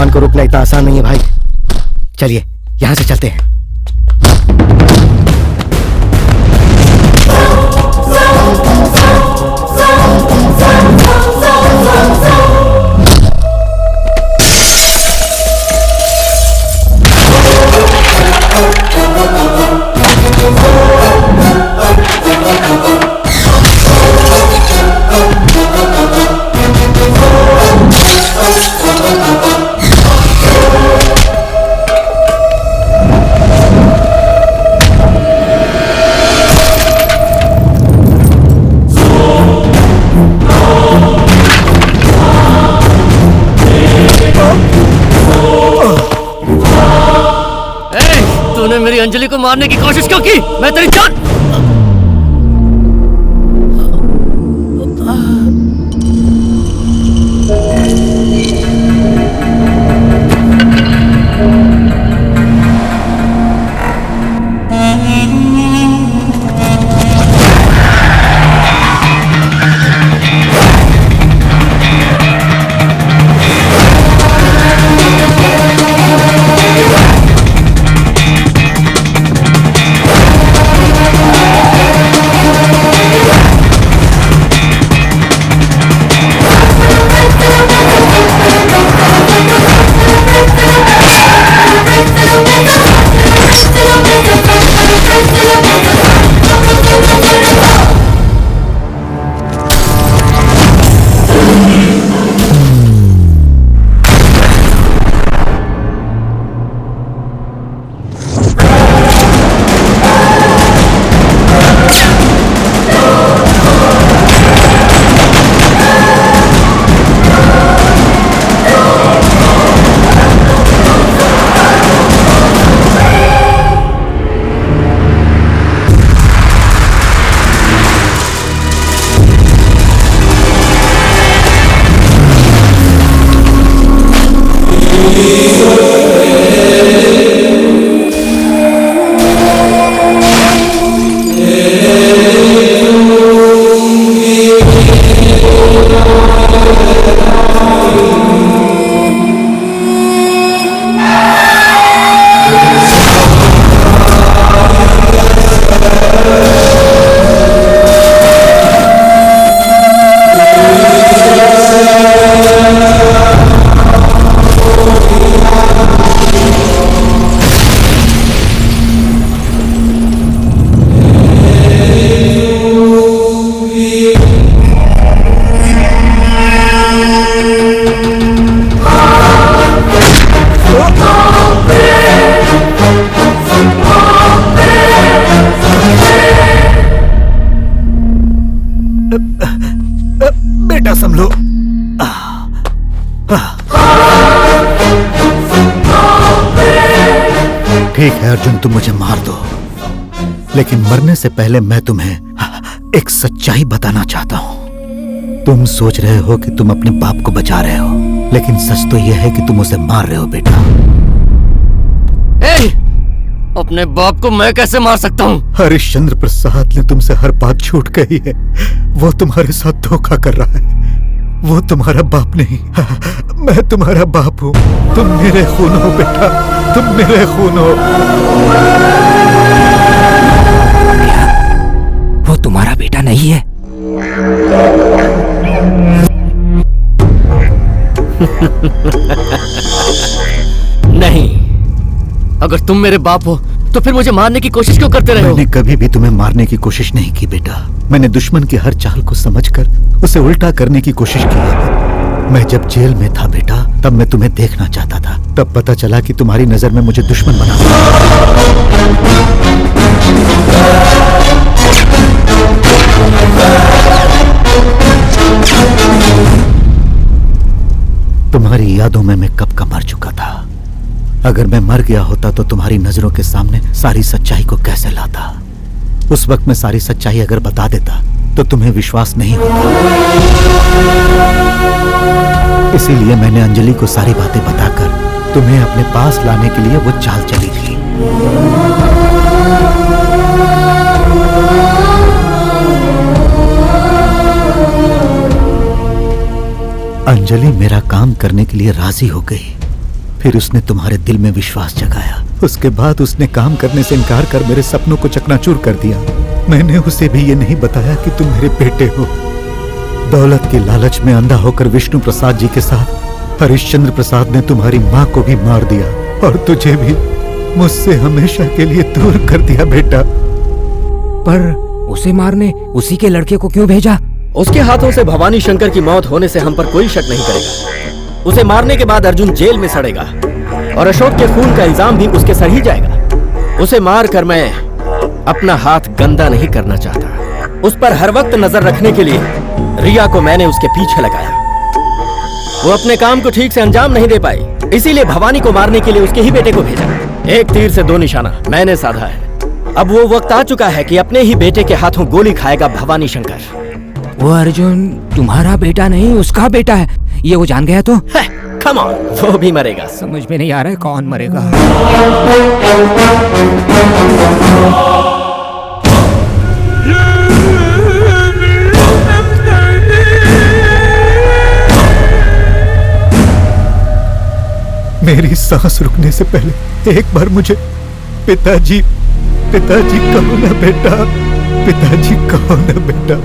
तूफान को रोकना इतना आसान नहीं है भाई। चलिए यहां से चलते हैं। तूने मेरी अंजलि को मारने की कोशिश क्यों की? मैं तेरी जान। बेटा संभलो। ठीक है अर्जुन, तुम मुझे मार दो, लेकिन मरने से पहले मैं तुम्हें एक सच्चाई बताना चाहता हूं। तुम सोच रहे हो कि तुम अपने बाप को बचा रहे हो, लेकिन सच तो यह है कि तुम उसे मार रहे हो बेटा। अपने बाप को मैं कैसे मार सकता हूँ? हरिश्चंद्र प्रसाद ने तुमसे हर बात झूठ कही है। वो तुम्हारे साथ धोखा कर रहा है। वो तुम्हारा बाप नहीं, मैं तुम्हारा बाप हूँ। तुम मेरे खून हो बेटा, तुम मेरे खून हो। वो तुम्हारा बेटा नहीं है। नहीं, अगर तुम मेरे बाप हो तो फिर मुझे मारने की कोशिश क्यों करते रहे हो? मैंने कभी भी तुम्हें मारने की कोशिश नहीं की बेटा। मैंने दुश्मन की हर चाल को समझकर उसे उल्टा करने की कोशिश की है। मैं जब जेल में था बेटा, तब मैं तुम्हें देखना चाहता था। तब पता चला कि तुम्हारी नजर में मुझे दुश्मन बना। तुम्हारी यादों में मैं कब का मर चुका था। अगर मैं मर गया होता तो तुम्हारी नजरों के सामने सारी सच्चाई को कैसे लाता। उस वक्त मैं सारी सच्चाई अगर बता देता तो तुम्हें विश्वास नहीं होता। इसीलिए मैंने अंजलि को सारी बातें बताकर तुम्हें अपने पास लाने के लिए वो चाल चली थी। अंजलि मेरा काम करने के लिए राजी हो गई। फिर उसने तुम्हारे दिल में विश्वास जगाया। उसके बाद उसने काम करने से इनकार कर मेरे सपनों को चकनाचूर कर दिया। मैंने उसे भी ये नहीं बताया कि तुम मेरे बेटे हो। दौलत की लालच में अंधा होकर विष्णु प्रसाद जी के साथ हरिश्चंद्र प्रसाद ने तुम्हारी माँ को भी मार दिया और तुझे भी मुझसे हमेशा के लिए दूर कर दिया बेटा। पर उसे मारने उसी के लड़के को क्यों भेजा? उसके हाथों से भवानी शंकर की मौत होने से हम पर कोई शक नहीं करेगा। उसे मारने के बाद अर्जुन जेल में सड़ेगा और अशोक के खून का इल्जाम भी उसके सर ही जाएगा। उसे मार कर मैं अपना हाथ गंदा नहीं करना चाहता। उस पर हर वक्त नजर रखने के लिए रिया को मैंने उसके पीछे लगाया। वो अपने काम को ठीक से अंजाम नहीं दे पाई, इसीलिए भवानी को मारने के लिए उसके ही बेटे को भेजा। एक तीर से दो निशाना मैंने साधा है। अब वो वक्त आ चुका है कि अपने ही बेटे के हाथों गोली खाएगा भवानी शंकर। वो अर्जुन तुम्हारा बेटा नहीं, उसका बेटा है। ये वो जान गया तो? कम ऑन, वो भी मरेगा। समझ में नहीं आ रहा है कौन मरेगा। मेरी सांस रुकने से पहले एक बार मुझे पिताजी कहो ना बेटा, पिताजी कहो ना बेटा।